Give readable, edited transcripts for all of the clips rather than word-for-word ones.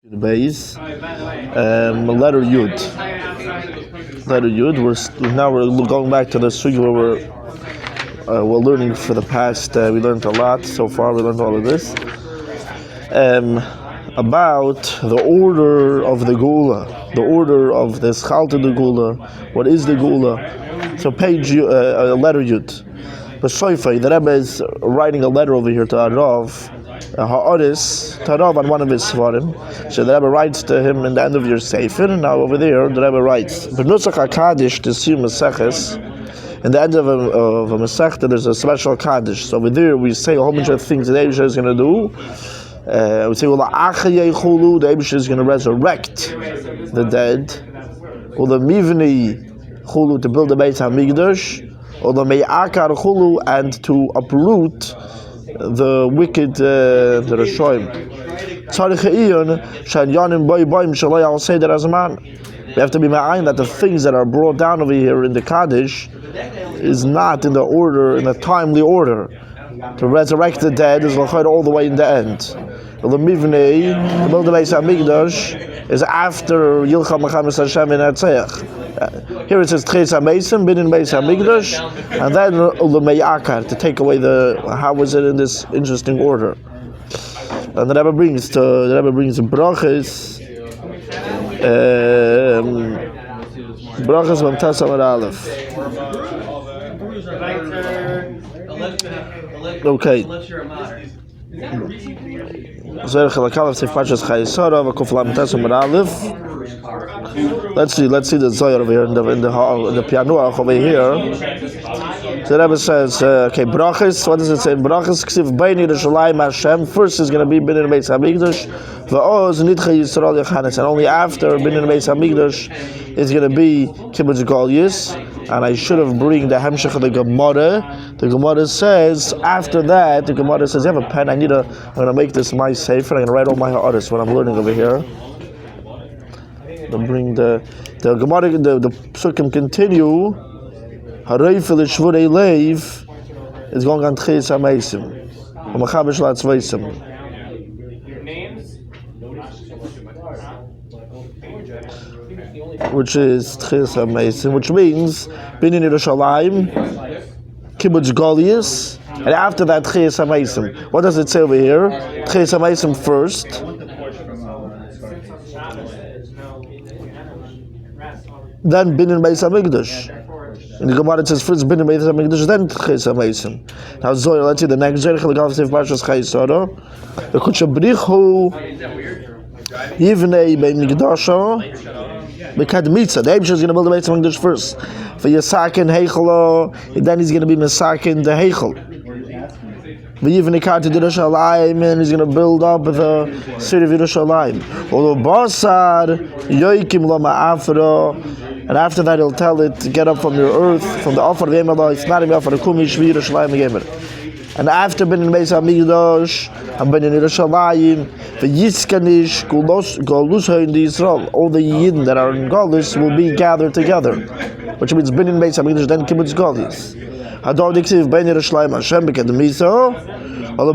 The base, letter Yud. Letter Yud. We're going back to the sugi where we're learning for the past. We learned a lot so far. We learned all of this about the order of the Gula, the order of the Schalta de Gula. What is the Gula? So page letter Yud. The Rebbe is writing a letter over here to Arav. Ha'aris Tarav on one of his svarim. So the Rebbe writes to him in the end of your sefer. And now over there, the Rebbe writes, "B'nusach hakadosh to see Maseches." In the end of a Masechta, there's a special kaddish. So over there, we say a whole bunch of things that Eibusha is going to do. We say, the Eibusha is going to resurrect the dead. The Mivni Chulu, to build the Beit HaMikdash. The Me'akar Chulu, and to uproot the wicked, the Rashoim. I'll say that as a man. We have to be ma'ayin that the things that are brought down over here in the Kaddish is not in the order, in a timely order. To resurrect the dead is all the way in the end. The Mivnei, the build the Beis HaMikdash, is after Yilcha Mechames Hashem in Atzeach. Here it says Tches HaMesim, bin in Beis HaMikdash, and then L'Meyakar, to take away how was it in this interesting order. And the Rebbe brings brachas, brachas Mamtas Amar Aleph. Okay. Let's see the Zohar over here in the Pianuach over here. So the Rebbe says, okay, brachas. What does it say? Brachas ksiv beini Yerushalayim Hashem. First is going to be Binyan Beis Hamikdash. Va'oz nidcha Yisrael Yechanes, and only after Binyan Beis Hamikdash is going to be Kibbutz Golyus. And I should have bring the Hemshech of the Gemara. The Gemara says after that, you have a pen? I'm going to make this my sefer. I'm going to write all my ha'aris, what I'm learning over here. Bring the Gemara, the Psukim continue. Hareifel Shvurei Leiv is going on Tches HaMeisim. U'Machabesh Latzveisim. Which is Tches HaMeisim, which means Binyan Yerushalayim, Kibbutz Golyus, and after that Tches HaMeisim. What does it say over here? Tches HaMeisim first. Then Binyan Beis HaMikdash. In the Gemara it says first Binyan Beis HaMikdash, then Tches HaMeisim. Now Zohar, let's see the next Zohar. The Kuchabrichu Yivnei Bei Mikdasha Bekad Mitzah. The Eibusha is going to build the Beis HaMikdash first. For Yisakin Heichelo, and then he's going to be Mesakin the Heichel. V'yivnikar to Yerushalayim, and he's going to build up the city of Yerushalayim. And after that he'll tell it to get up from your earth, from the offer of Yemallah, it's not even offer of Kumish, Yerushalayim Yemer. And after Binyan Beis HaMikdash, and Binyan Yerushalayim, V'yiskanish Golus in Israel, all the Yidden that are in Golus will be gathered together. Which means Binyan Beis HaMikdash, then Kibbutz Golyus. Hador Diksiv Ben Yerushalayim Hashem Beked Miso. After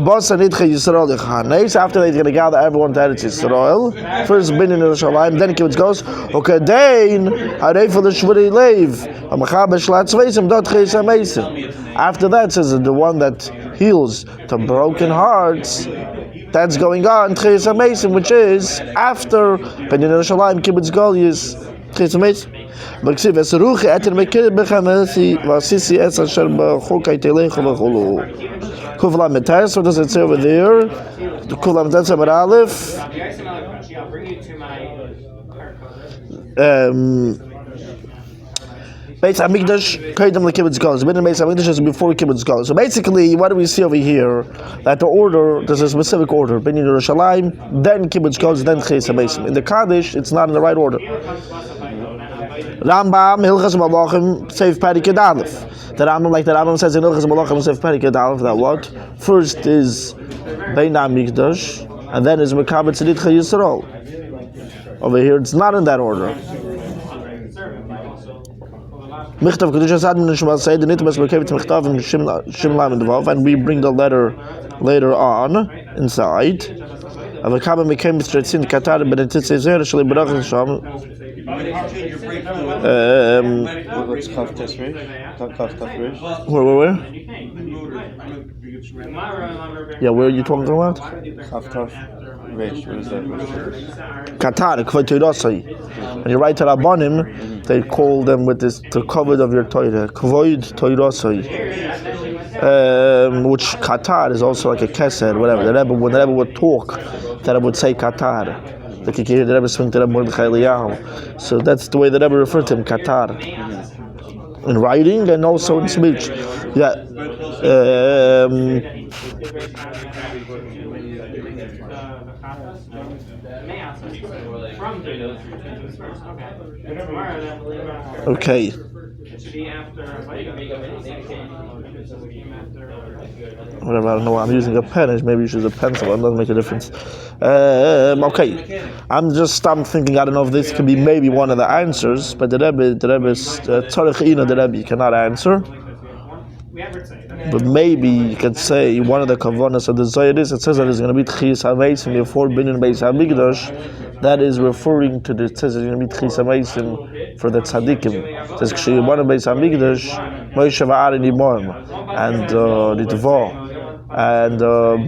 that, he's going to gather everyone to Eretz Yisrael. First, Binyan Yerushalayim, then Kibbutz goes. Okay, then Hareifel Shvurei Leiv, Amachabesh Latzveisim, Dot Tches HaMeisim. After that, says the one that heals to broken hearts. That's going on Tches HaMeisim, which is after Binyan Yerushalayim, Kibbutz Golyus, Tches HaMeisim. B'ksiv Esaruchi Eter Mekir Bechamesi Vasisi Es Asher B'Chokai Telecha V'Chulu. Kuvla Metes. What does it say over there? Kuvla Metes Amar Aleph. Beis HaMikdash Kaidem LeKibbutz Golyus. Binyan Beis HaMikdash is before Kibbutz Golyus. So basically, what do we see over here? That the order, there's a specific order. Binyan Yerushalayim, then Kibbutz Golyus, then Tches HaMeisim. In the Kaddish, it's not in the right order. Rambam, Hilchas Malachim, Seif Periked Aleph. The Rambam says in Hilchas Malachim, Seif Periked Aleph, that what? First is Bein HaMikdash, and then is Mekabel Tziditcha Yisrael. Over here, it's not in that order. Michtav Kedushas Admin Nishmal Seid, the Nitmas Mekabel Michtav and Shim Lam and Dvav, and we bring the letter later on inside. Aber kamen mit kein Stretsin Katar bei den Tzezer shel Brachen sham. What's Kaf Tesrish? Kaf Tesrish? Where? Yeah, where are you talking about? Kaf Tesrish. What is that? Qatar, Kvoid. When you write to Rabbanim, they call them with this the cover of your Torah, Kvoid Toirosai. Which Qatar is also like a keser, whatever. When the Rebbe would talk, the Rebbe would say Qatar. Like you can hear the Rebbe swing to Rebbe Mordechai Eliyahu. So that's the way the Rebbe referred to him, Qatar. In writing and also in speech. Yeah. Okay. Whatever, I don't know why I'm using a pen. Maybe you should use a pencil. It doesn't make a difference. Okay. I'm thinking, I don't know if this could be maybe one of the answers, but the Rebbe's Tzarech Ina, the Rebbe cannot answer. But maybe you could say one of the kavanas of the Zohar is, it says that there's going to be Tchis HaMeisim before Binyan Beis HaMikdash. That is referring to it says there's going to be Tchis HaMeisim for the Tzadikim. It says K'shei Binyan Beis HaMikdash Moshe v'Aaron Imoim and Ritva and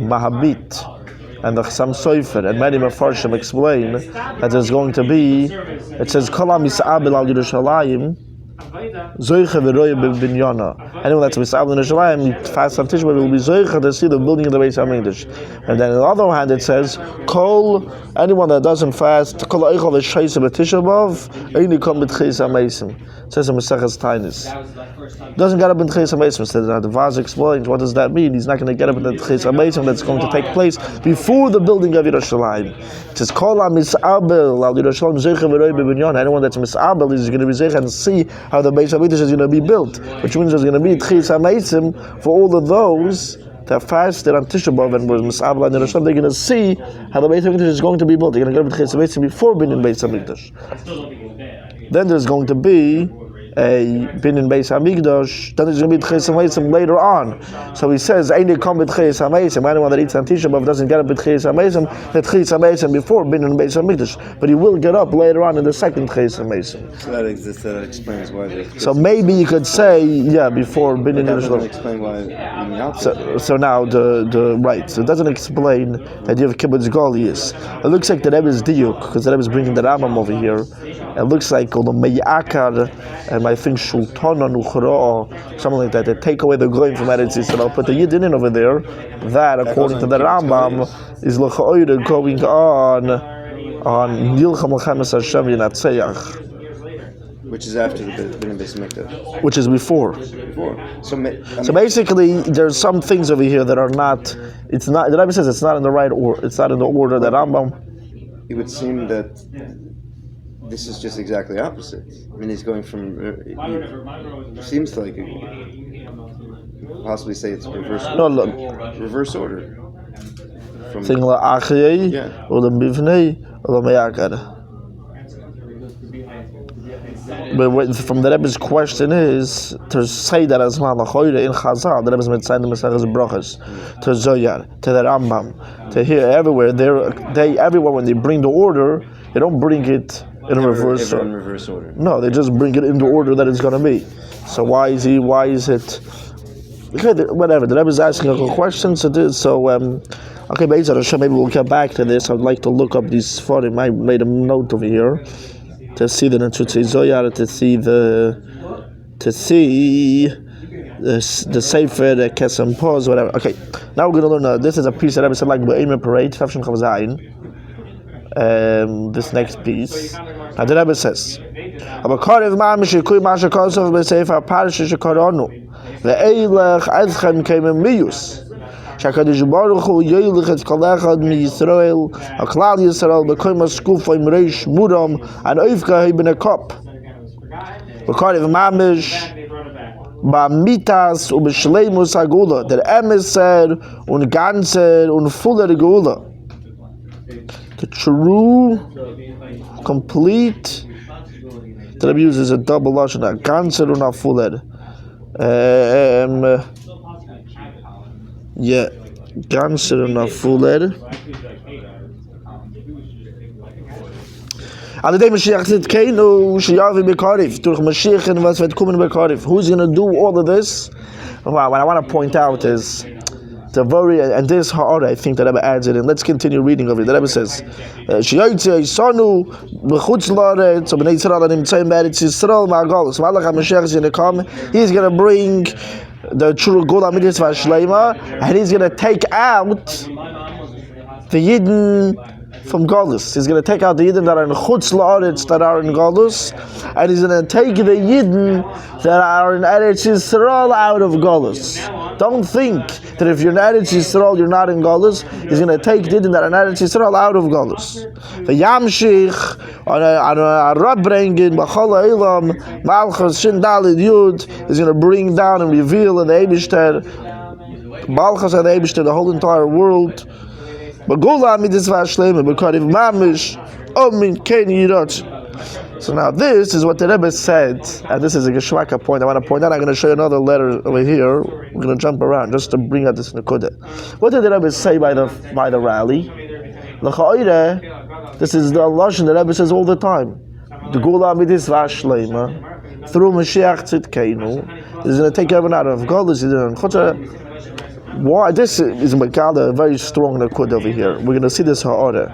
Mahabit and the Chassam Sofer and many Mefarshim explain that there's going to be, it says Kol HaMis'abel al Yerushalayim Zoicha v'roya b'binyana. Anyone that's misabel in Yerushalayim, fast on Tishba will be zoicha to see the building of the Beis Hamikdash. And then on the other hand, it says, anyone that doesn't fast, kol eichel v'sheisa b'Tisha B'Av, eini kom b'tchis hameisim. It says in Maseches Tainis. Doesn't get up in Tchis HaMeisim. So the Vaz explains, what does that mean? He's not going to get up in the Tchis HaMeisim that's going to take place before the building of Yerushalayim. It says, Kol HaMis'abel al Yerushalayim zoicha v'roya b'binyana. Anyone that's mis'abel is going to be zoicha and see how the Beis Hamikdash is going to be built, which means there's going to be Tchis HaMeisim for all of those that fasted on Tisha B'Av and was mis'abel and Yerushalayim. They're going to see how the Beis Hamikdash is going to be built. They're going to get up in Tchis HaMeisim before being in Beis Hamikdash. Then there's going to be a Binyan Beis Hamikdash. Then there's going to be Tchis HaMeisim later on. So he says, "Ain't come with Tchis HaMeisim." Anyone that eats on Tisha B'Av doesn't get up with Tchis HaMeisim. The Tchis HaMeisim before Binyan Beis Hamikdash, but he will get up later on in the second Tchis HaMeisim. So that explains why. So maybe you could say, yeah, before Binyan That doesn't Yerushalayim. explain why. So now the right. So it doesn't explain that you have kibbutz golius. It looks like the Rebbe is diuk because the Rebbe is bringing the Rambam over here. It looks like all the meyakar and I think shultana nuchra, something like that. They take away the goyim from Eretz Yisrael, put the yidin in over there. That, according to the Rambam, is l'cha'oida going on Yilcham l'chames Hashem Yinatzeyach. Which is after the Binyan Beis Hamikdash. Which is before. So basically, there's some things over here that are not. It's not. The Rebbe says it's not in the right order. It's not in the order that Rambam. It would seem that this is just exactly opposite. I mean, he's going from. It seems like possibly say it's reverse. Reverse order. From thing la achiyei or the mivnei or the meyakar. But from the Rebbe's question is to say that as man lachoyre in Chazal, the Rebbe's mitzayim the Maseches Brachos to Zoyar, to the Rambam, to here everywhere. They everywhere when they bring the order, they don't bring it in reverse order. No, they just bring it in the order that it's going to be. So why is it? Okay, whatever. The Rebbe is asking a question. So okay, Be'ezrat Hashem, maybe we'll get back to this. I'd like to look up these photos. I made a note over here to see the Netzutzi Zoyar, to see the Sefer, the Kesem Pause, whatever. Okay, now we're going to learn. This is a piece that Rebbe said like Be'emer Parade, Tafshin Chav Zayin. This next piece. Now the Rebbe says, "Abakarev ma'amish yikuy ma'asher kosov b'sefer parasha shekaronu ve'eilech eidchem keimem miyus shakadosh baruch hu yoylech et kol echad miYisrael haklal Yisrael b'koy maskufay mreish muram an oifka heben a kop Abakarev ma'amish ba'mitas u'b'shleimus ha'gula der emeser und ganzer und fuller gula." The true, complete. The Rebbe uses a double lashon, a ganzer und a fuller. Yeah, ganzer und a fuller. Alle dem Moshiach zit keinu sheyavi bekarif. Durch Moshiach and was wird kommen bekarif. Who's going to do all of this? What I want to point out is the very, and this ha'ara, I think the Rebbe adds it in. Let's continue reading over it. The Rebbe says, "Sheyotze Yisanu b'chutz la'aretz, so b'nei Yisrael nimtzeim b'eretz Yisrael ma'agalus." Malach HaMashiach is going to come. He's going to bring the true Gula Mitzvah Shleima, and he's going to take out the Yidden from Galus. He's going to take out the Yidden that are in Chutz La'aretz, that are in Galus, and he's going to take the Yidden that are in Eretz Yisrael out of Galus. Don't think that if you're in Eretz Yisrael, you're not in Galus. He's going to take the Yidden that are in Eretz Yisrael out of Galus. The Yamshich, on a Rab bringing, B'chol Ha'olam, Malchus, Shin Dalid Yud, is going to bring down and reveal in the Eibishter, Malchus and the Eibishter, the whole entire world. So now this is what the Rebbe said, and this is a Geshmaka point. I want to point out. I'm going to show you another letter over here. We're going to jump around just to bring out this Nekuda. What did the Rebbe say by the rally? This is the lashon the Rebbe says all the time. The Gula Mitzvah Shleima through Moshiach Tzidkeinu is going to take everyone out of Galus. Why? This is Makala, very strong Nakud over here. We're going to see this ha'ara.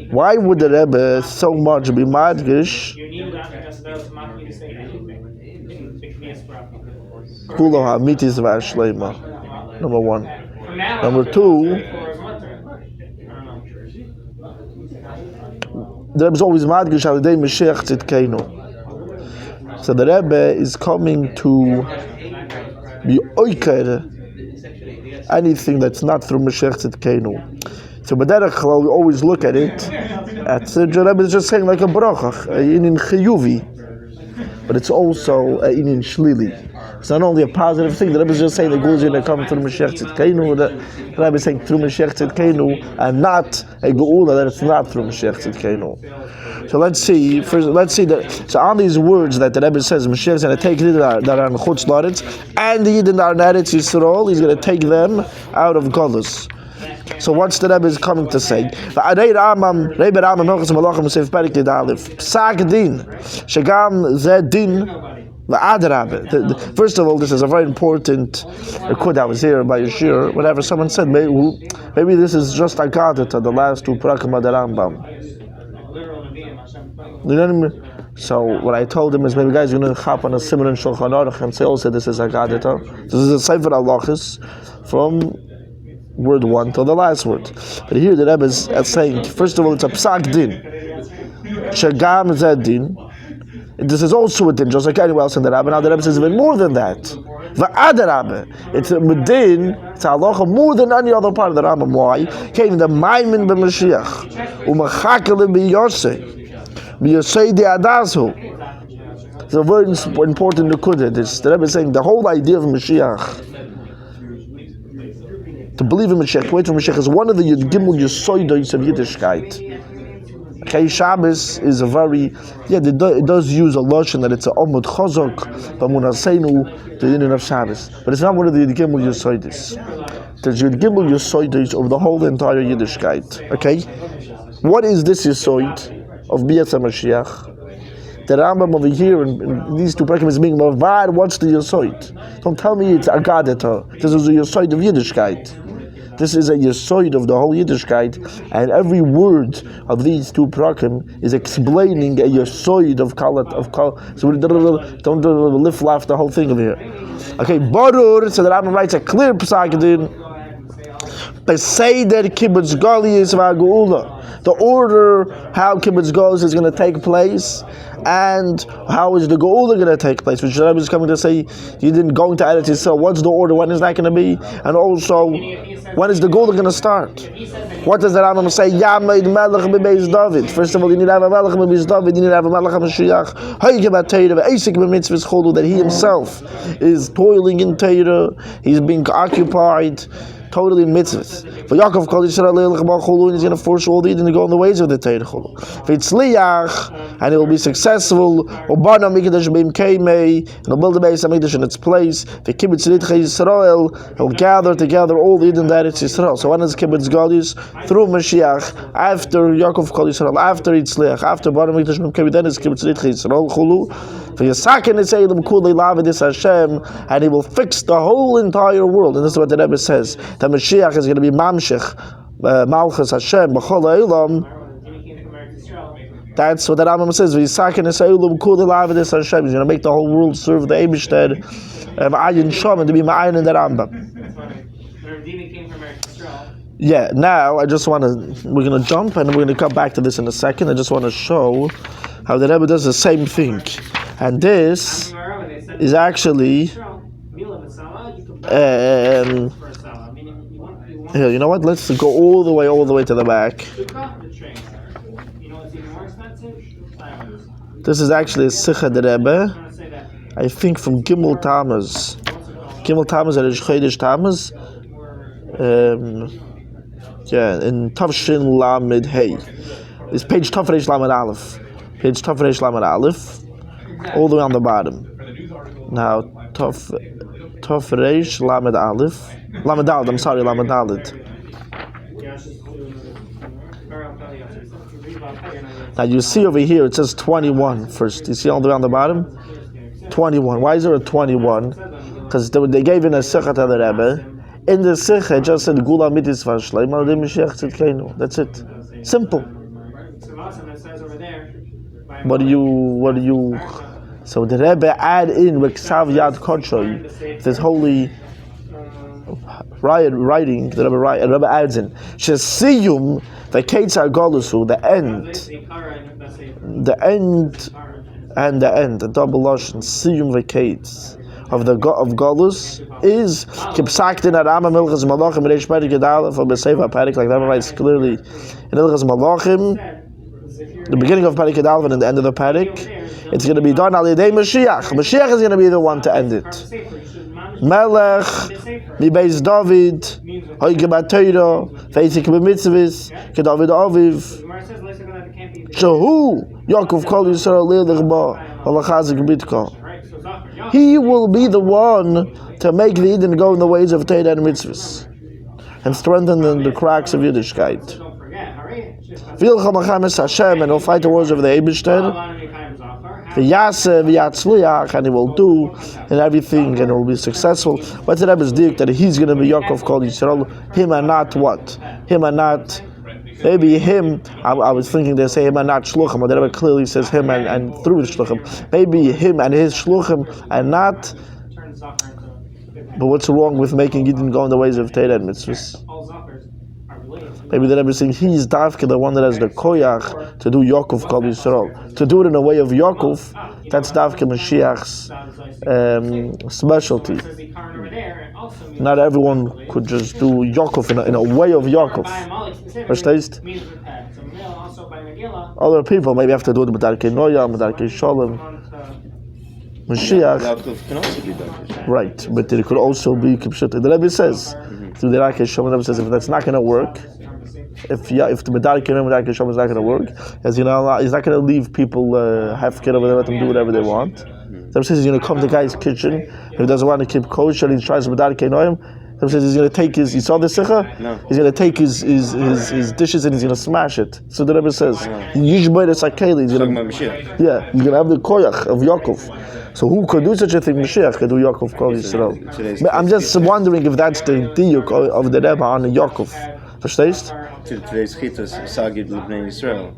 Why would the Rebbe so much be madgish? Kulo ha'mitis v'ashleima. Number one. Number two, the Rebbe is always madgish al yedei Mashiach tzidkeinu. So the Rebbe is coming to be oiker anything that's not through Mashiach Tzidkeinu. So B'derech Klal, we always look at it, the Rebbe is just saying like a bracha, a inin chiyuvi, but it's also a inin shlili. It's not only a positive thing. The Rebbe is just saying the Gula is going to come through Mashiach Tzidkeinu. The Rebbe is saying through Mashiach Tzidkeinu, and not a Geula that it's not through Mashiach Tzidkeinu. So let's see. First, let's see that. So on these words that the Rebbe says, Mashiach is going to take the Yidden that are in Chutz La'aretz and the Yidden that are in Eretz Yisrael. He's going to take them out of Galus. So what's the Rebbe is coming to say? Psak din shegam zeh din. First of all, this is a very important Kud. I was here by Yeshir. Whatever someone said, maybe this is just a Gadata, the last two Prakim of the Rambam. You know what I mean? So what I told him is, maybe guys, you're going to hop on a Simon Shulchan Aruch and say also this is a Gadata. This is a Sefer Halachos from word 1 till the last word. But here the Rebbe is saying, first of all, it's a Psak din. Shagam zeh din. This is also a din, just like anywhere else in the Rebbe. Now the Rebbe says even more than that. Va'ad it's a din, it's a halacha more than any other part of the Rambam. Why? Came the Maimin b'Mashiach, u'machakel b'Yosei, b'Yosei de'adazu. It's a very important nekudah. The Rebbe is saying the whole idea of Mashiach, to believe in Mashiach, wait for Mashiach, is one of the Yud Gimel Yesoidos of Yiddishkeit. Okay, Shabbos is a very, it does use a lotion that it's a Omud Chazok, Bamunasenu, the union of Shabbos. But it's not one of the Yud Gimel Yesoidos. There's Yud Gimel Yesoidos of the whole entire Yiddishkeit. Okay? What is this Yesoid of B'yatz HaMashiach? The Rambam over here in these two paragraphs is being Mavad. What's the Yesoid? Don't tell me it's Agadata. This is a Yesoid of Yiddishkeit. This is a Yesoid of the whole Yiddishkeit, and every word of these two prakim is explaining a Yesoid of Kalat of Kal. So we don't lift laugh the whole thing over here. Okay, Barur. So the Rambam writes a clear psak din. Beseder kibbutz galiyis v'ageula. The order how kibbutz galiyis is going to take place, and how is the geula going to take place? Which the Rebbe is coming to say, you didn't go into Eretz Yisrael. What's the order? When is that going to be? And also, when is the geula going to start? What does the Rambam say? Yamed melech b'beis David. First of all, you need to have a melech b'beis David. You need to have a melech HaMashiach. Haygem HaTeirah v'eisik b'mitzvahs cholu. That he himself is toiling in Teirah. He's being occupied totally in mitzvahs. For Yaakov called Yisrael and he's going to force all the Eden to go in the ways of the Torah. For Yitzliach, and he will be successful. Obana Mikdash Bim Keimei, and he'll build the base of Mikdash in its place. For Kibbutz Ridcha Yisrael, he'll gather together all the Eden that it's Yisrael. So when is Kibbutz Gadis? Through Moshiach, after Yaakov called Yisrael, after Yitzliach, after Obana Mikdash Bim Keimei, then is Kibbutz Ridcha Yisrael Chulu. For Yisakin is Eilim Kulei Lavidis Hashem, and he will fix the whole entire world. And this is what the Rebbe says. That Moshiach is going to be Mamshech, Malchus Hashem, B'chol Eilam. That's what the Rambam says. V'yisakin es ha'olam kulei lavidis Hashem. He's going to make the whole world serve the Eibishter, Ayin Shom, and to be Ma'ayin in the Rambam. Yeah, now we're going to jump and we're going to come back to this in a second. I just want to show how the Rebbe does the same thing. And this is actually, here, you know what? Let's go all the way to the back. This is actually a Sikha de Rebbe, I think from Gimel Tammuz. Gimel Tammuz and Chodesh Tammuz. In Tavshin Lamed Hey. It's page Tafresh Lamed Aleph. Page Tafresh Lamed Aleph. All the way on the bottom. Now, Tafresh Lamed Aleph. Lamed Dalet, I'm sorry, Lamed Dalet. Now you see over here, it says 21 first. You see all the way on the bottom? 21. Why is there a 21? Because they gave in a Sikha to the Rebbe. In the Sikha, it just said, Gula mitis v'ashleima, Mashiach tzidkeinu. That's it. Simple. What do you... So the Rebbe add in Reksav Yad Kodshoy, this holy writing, the Rebbe adds in Shesiyum the Ketzar Golusu, the end, the double lashon Siyum v'Ketz of Golus is Kipsaktin Arama Milchas Malachim Reish Perik Gedalef or Beseva Perik, like that writes clearly in Milchas Malachim, the beginning of Perik Gedalef and the end of the Perik. It's going to be done al Yedei Moshiach. Moshiach is going to be the one to end it. Melech, mi beis David, hoige b'Torah, ve'isik b'mitzvahs, keDavid Aviv. Shehu, Yaakov kol Yisrael leilech ba, v'lachazik bitka. He will be the one to make the Eden go in the ways of Torah and mitzvahs, and strengthen the cracks of Yiddishkeit. V'yilcha machames Hashem, and he'll fight the wars of the Eibishter. V'yaseh v'yatzliach, and he will do and everything, and he will be successful. What's the Rebbe's dik that he's going to be Yaakov called Yisrael? Him and not what? Him and not. Maybe him. I was thinking they say him and not shluchim, but the Rebbe clearly says him and through the shluchim. Maybe him and his shluchim and not. But what's wrong with making Eden go in the ways of Torah and mitzvahs? Maybe the Rebbe is saying he's Davke, the one that has the koyach to do Yaakov called Yisrael. To do it in a way of Yaakov, that's Davke Mashiach's specialty. Not everyone could just do Yaakov in a way of Yaakov. Verstehst? Other people maybe have to do it with Darkei Noya, with Darkei Shalom. Mashiach. Yaakov can also be done. Right, but it could also be Kipshut. The Rebbe says, through the Darkei Shalom, the Rebbe says, if that's not going to work, if the Medarkei Noya, Medarkei Shalom is not going to work, as you know, he's not going to leave people half kid over there, let them do whatever they want. The Rebbe says he's going to come to the guy's kitchen. If he doesn't want to keep kosher, he tries Medarkei Noya. The Rebbe says he's going to take his. You saw the Sikha? No. He's going to take his dishes and he's going to smash it. So the Rebbe says, Yishbay the Sakeli. He's going to he's going to have the koyach of Yaakov. So who could do such a thing? Mashiach could do Yaakov called Yisrael. But I'm just wondering if that's the diuk of the Rebbe on Yaakov. Verstehst? Today's chitas sagid l'bnei Yisrael.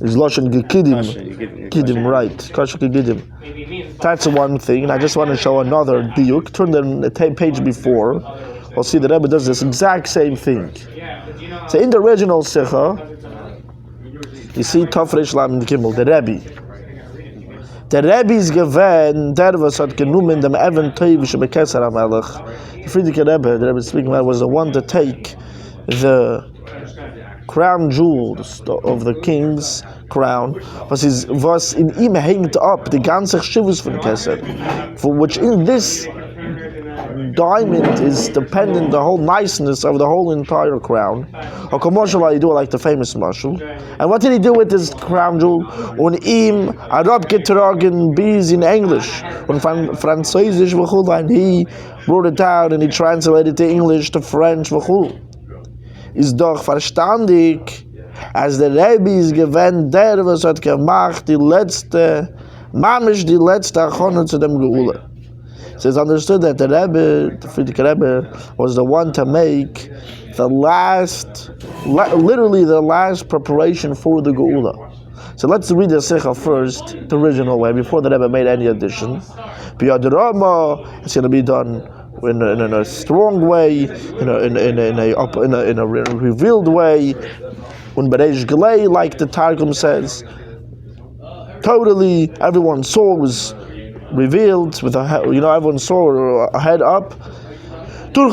Is Lashon Gidim, right? Kasha Gidim. That's one thing. And I just want to show another diuk. Turn the page before. We'll see the Rebbe does this exact same thing. So in the original Sikha, you see Tafresh Lamed Gimel, the Rebbe. The Rebbe's given, der was hat genommen dem Even Teiv Shebekesar HaMelech. The Friedrich Rebbe, the Rebbe speaking about, was the one to take the crown jewels of the king's crown, was in ihm hängt up the ganze Chivus von Kesser, for which in this diamond is dependent, the whole niceness of the whole entire crown. Or commercial, you do it like the famous marshal. And what did he do with his crown jewel? On ihm Arab getragen bis in English. On Französisch and he wrote it down and he translated it to English to French. Ist doch verstandig, als der Rebbe ist gewähnt, der was hat gemacht, die letzte Achone zu dem Geule. So it's understood that the Rebbe, the Frierdiker Rebbe, was the one to make literally the last preparation for the Geula. So let's read the Sikha first, the original way, before the Rebbe made any addition. B'yad Rama, it's going to be done in a strong way, in a revealed way, Bereish Gelei, like the Targum says. Totally, everyone saw it was revealed with everyone saw a head up. So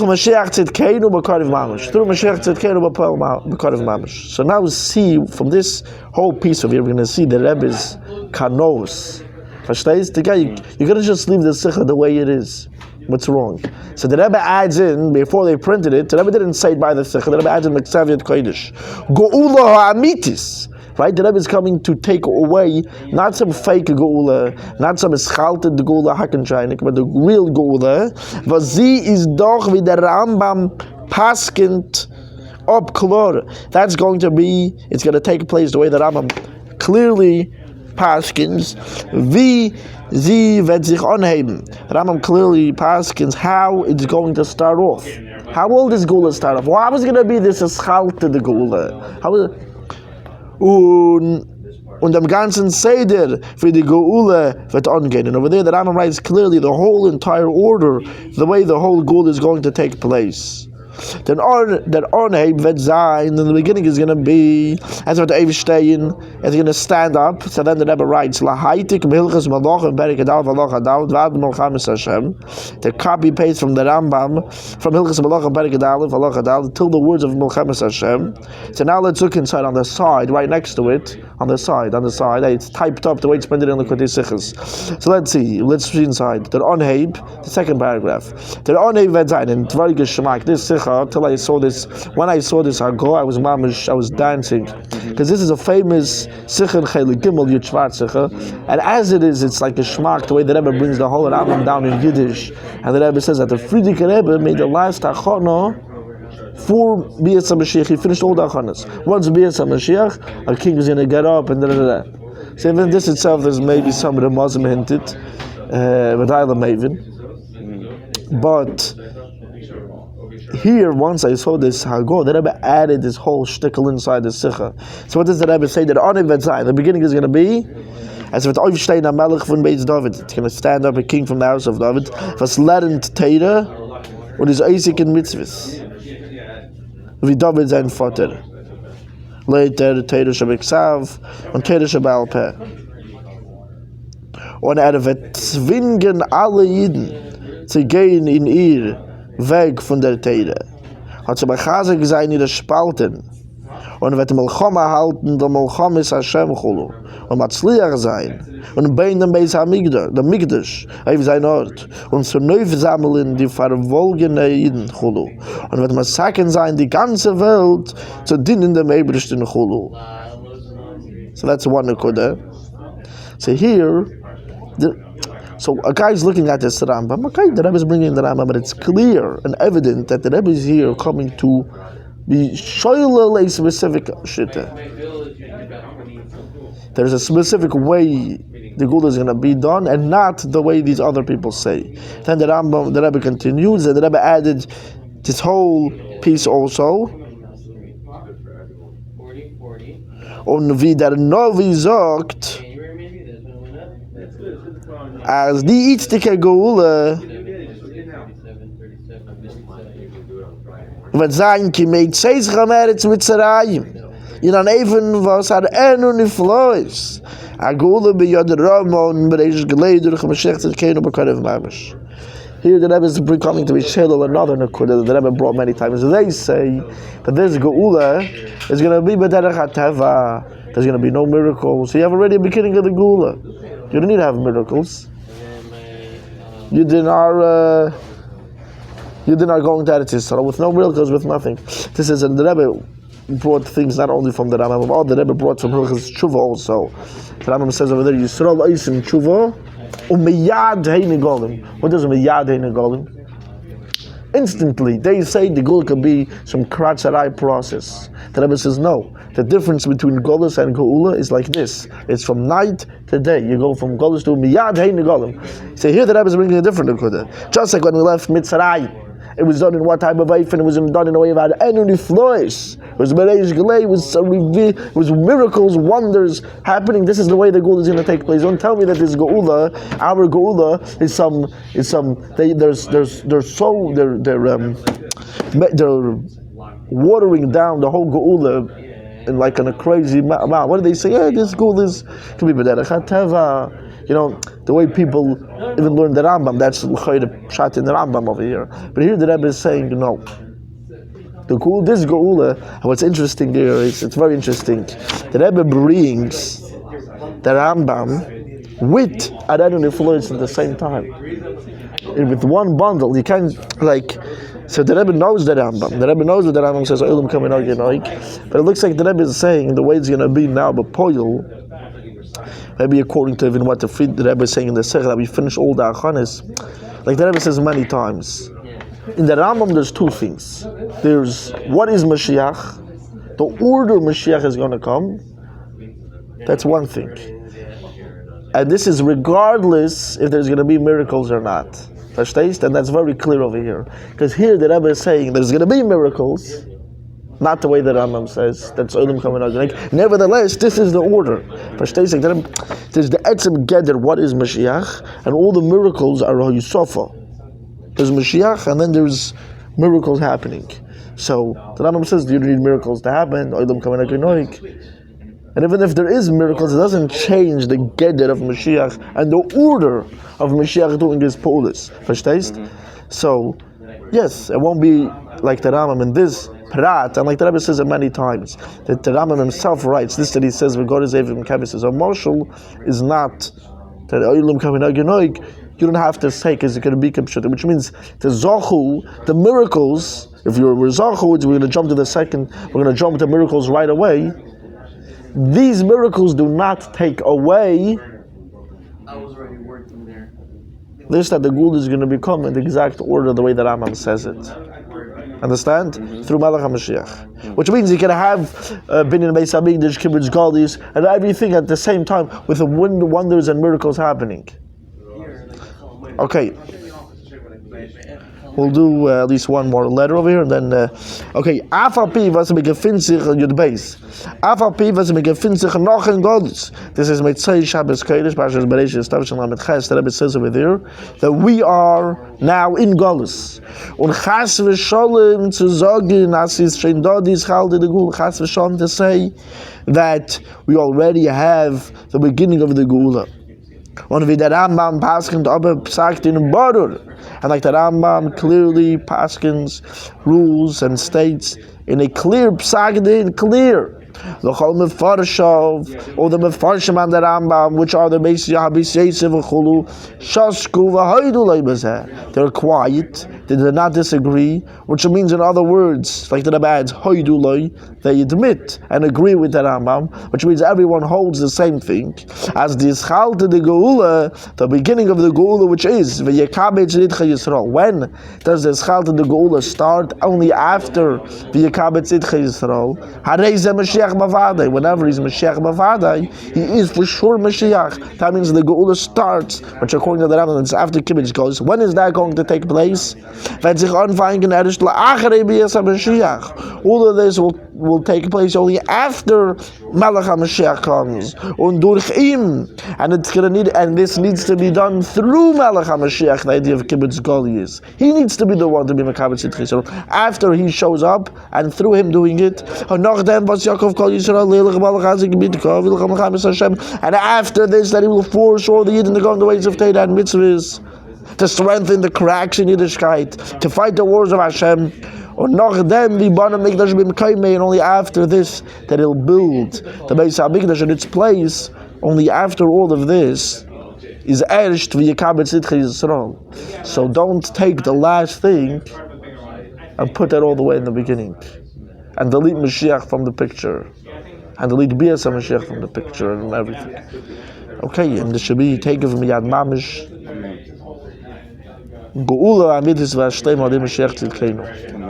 now we see from this whole piece of here, we're going to see the Rebbe's kanos. You gotta just leave the sikha the way it is. What's wrong? So the Rebbe adds in, before they printed it, the Rebbe didn't say it by the sikha, the Rebbe adds in Meksaviat Kodesh. Geula ha'amitis. Right? The Rebbe is coming to take away not some fake Geula, not some eschalted Geula Hakenscheinik, but the real Geula. Was sie is doch wie der Rambam paskint ob klor. That's going to be, it's going to take place the way the Rambam clearly paskins. Wie sie wird sich anheben. Rambam clearly paskins how it's going to start off. How will this Geula start off? Well, how is it going to be this eschalted Geula? How is it? Und dem ganzen Seder für die Geule wird angehen. And over there the Rambam writes clearly the whole entire order, the way the whole Geula is going to take place. Then that Ornheim wird sein, in the beginning is going to be, as what Eve stehen, it's going to stand up. So then the Rebbe writes, Lahaitik Milchas Malach and Berikadal Valach Adal, Vad Malchamis Hashem. The copy paste from the Rambam, from Hilchas Malach and Berikadal, Valach Adal, till the words of Malchamis Hashem. So now let's look inside on the side, right next to it, on the side, it's typed up the way it's printed in the Kutei Sichos. So let's see inside. The Ornheim, the second paragraph. The Ornheim wird sein, and it's very good Shemaik, this Sichos, till I saw this. When I saw this Hago, I was dancing, because this is a famous Sikha Chelik Gimel Yud Shvat Sikha, and as it is, it's like a shmak the way the Rebbe brings the whole Rambam down in Yiddish, and the Rebbe says that the Frierdiker Rebbe made the last Achona for Bias HaMashiach. He finished all the Achonas. Once Bias HaMashiach, a king is going to get up and da da da. So even this itself, there's maybe some of the Muslim hinted, but I love Maven, but here, once I saw this Hago, the Rebbe added this whole shtickle inside the Sikha. So what does the Rebbe say? That the beginning is going to be as if it's Oivstein HaMelech von Beis David. It's going to stand up a king from the house of David. Was lernt Teire und is Eisik in Mitzvahs. Wie David sein Vater. Later Teire Shabiksav und Teire Shabal Peh. Und wird zwingen alle Jiden zu gehen in ihr weg von der Teire. Hat sie bei Chazak sein ihre Spalten. Und wird Melchoma halten, der Melchoma ist Hashem Chulu. Und Matzliach sein. Und bei dem Beis HaMikdash, der Mikdash, auf sein Ort. Und zu neu sammeln die verwolgene Jiden Chulu. Und wird Massaken sein, die ganze Welt zu dienen dem Ebersten Chulu. So that's one Nekuda. So here, so a guy's looking at this Rambam. Okay, the Rebbe is bringing the Rambam, but it's clear and evident that the Rebbe is here coming to be shoyle a specific shitta. There's a specific way the Geula is going to be done, and not the way these other people say. Then the Rebbe continues, and the Rebbe added this whole piece also. Und wie der Novi sagt, as die itztike Geula wird sein, ki meit seis chameretz Mitzrayim, in an even was nun niflois, a Geula b'yod Ramon b'reish gelei durch Moshiach tzedkeinu b'karev mamash. Here the Rebbe is coming to be shadel another nekuda that the Rebbe brought many times. They say that this Geula is going to be b'derech hateva. There's going to be no miracles. So you have already a beginning of the Geula. You don't need to have miracles. You did our You did not go into Eretz Yisrael with no miracles, with nothing. This is, and the Rebbe brought things not only from the Rambam, but the Rebbe brought from Hilchos Tshuva also. The Rambam says over there, Yisrael Eisim Tshuva, Umiyad Heine Golim. What does Umiyad Heine Golim? Instantly, they say the Gul could be some Kratzarai process. The Rebbe says no. The difference between Golus and Geula is like this. It's from night to day. You go from Golus to Miyad Heine Golim. So here the Rebbe is bringing a different Nekuda. Just like when we left Mitzrayim, it was done in what type of life, and it was done in a way of any flourish. It was Bereish Gelei, it was miracles, wonders happening. This is the way the Geula is going to take place. Don't tell me that this Geula, our Geula, they're watering down the whole Geula in like in a crazy amount. What do they say? Yeah, this Geula can be B'derech HaTeva. You know, the way people even learn the Rambam, that's the Pshat in the Rambam over here. But here the Rebbe is saying, no. This Geula, and what's interesting here is, it's very interesting, the Rebbe brings the Rambam with Adon influence at the same time. And with one bundle, you can't, so the Rebbe knows the Rambam. The Rebbe knows what the Rambam says, but it looks like the Rebbe is saying the way it's going to be now, but Poyel, maybe according to even what the Rebbe is saying in the Sech, that we finish all the Achanis, like the Rebbe says many times. In the Rambam, there's two things. There's what is Moshiach, the order Moshiach is going to come. That's one thing. And this is regardless if there's going to be miracles or not. Verstehst? And that's very clear over here. Because here the Rebbe is saying there's going to be miracles, not the way the Rambam says, that's Olam coming out. Nevertheless, this is the order. Verstehst? There's the Etzem Geder, what is Mashiach, and all the miracles are Yusofa. There's Mashiach, and then there's miracles happening. So the Rambam says you don't need miracles to happen. Olam coming out. And even if there is miracles, it doesn't change the Geder of Mashiach and the order of Mashiach doing his Polis. Verstehst? So, yes, it won't be like the Rambam in this Prat, and like the Rebbe says it many times, that the Rambam himself writes, this that he says, God is Evim Kabbalah says, a marshal is not that Olam Kaminag Yenoik, you don't have to say, because it can be Kipshut, which means the Zachu, the miracles, if you're Zachu, we're going to jump to the second, we're going to jump to miracles right away. These miracles do not take away this, that the Gul is going to become in the exact order the way that Rambam says it. Understand? Through Malach HaMashiach. Which means you can have Binyan Beis HaMikdash, Kibbutz Galis, and everything at the same time with the wonders and miracles happening. Okay. We'll do at least one more letter over here, and then okay. Afal was begefindt sich Yud Beis. Afal was begefindt sich noch in Gottes. This is Mitzay Shabbos Kodesh, Parshas Bereishis, Tavshin Lamed Ches. The Rebbe says over there that we are now in Gottes. Und Chas v'Sholem zu sagen, as is shein dort is chalde the Gula. Chas v'Sholem to say that we already have the beginning of the Gula. Und wie der Rambam paskent aber sagt in Borur, and like the Rambam clearly paskens rules and states in a clear psagdin, clear. L'chol mefarshov, or the mefarshim and the Rambam, which are the Beis Yosef v'chulu, shasku v'haydu leibazeh. They're quiet, they did not disagree, which means in other words, like the Rebbe adds, haydu lei, they admit and agree with the Rambam, which means everyone holds the same thing. As the Ischalte de Geula, the beginning of the Geula, which is v'yekabetz Yidcha Yisrael. When does the Ischalte de Geula start? Only after v'yekabetz Yidcha Yisrael. Harei ze Mashiach bavadai. Whenever he's Mashiach bavadai, he is for sure Mashiach. That means the Geula starts, which according to the Rambam, it's after Kibbutz goes. When is that going to take place? All of this will take place only after Malach HaMashiach comes. Und durch ihm, and it's gonna need, and this needs to be done through Malach HaMashiach. The idea of Kibbutz Goliath. He needs to be the one to be Mekabetz Yidcha Yisrael after he shows up, and through him doing it. And after this, that he will force all the Yidden to go in the ways of Torah and mitzvahs, to strengthen the cracks in Yiddishkeit, to fight the wars of Hashem. Or noch dem die Bana Mikdash b'mekayme, and only after this that he'll build the Beis HaMikdash in its place. Only after all of this is ersht v'yekabetz Yidcha Yisrael. So don't take the last thing and put that all the way in the beginning, and delete Moshiach from the picture, and delete Bias Mashiach from the picture and everything. Okay, and this should be taken from Yad Mamish. Geula Amidis Vashlema Mashiach Tzidkenu.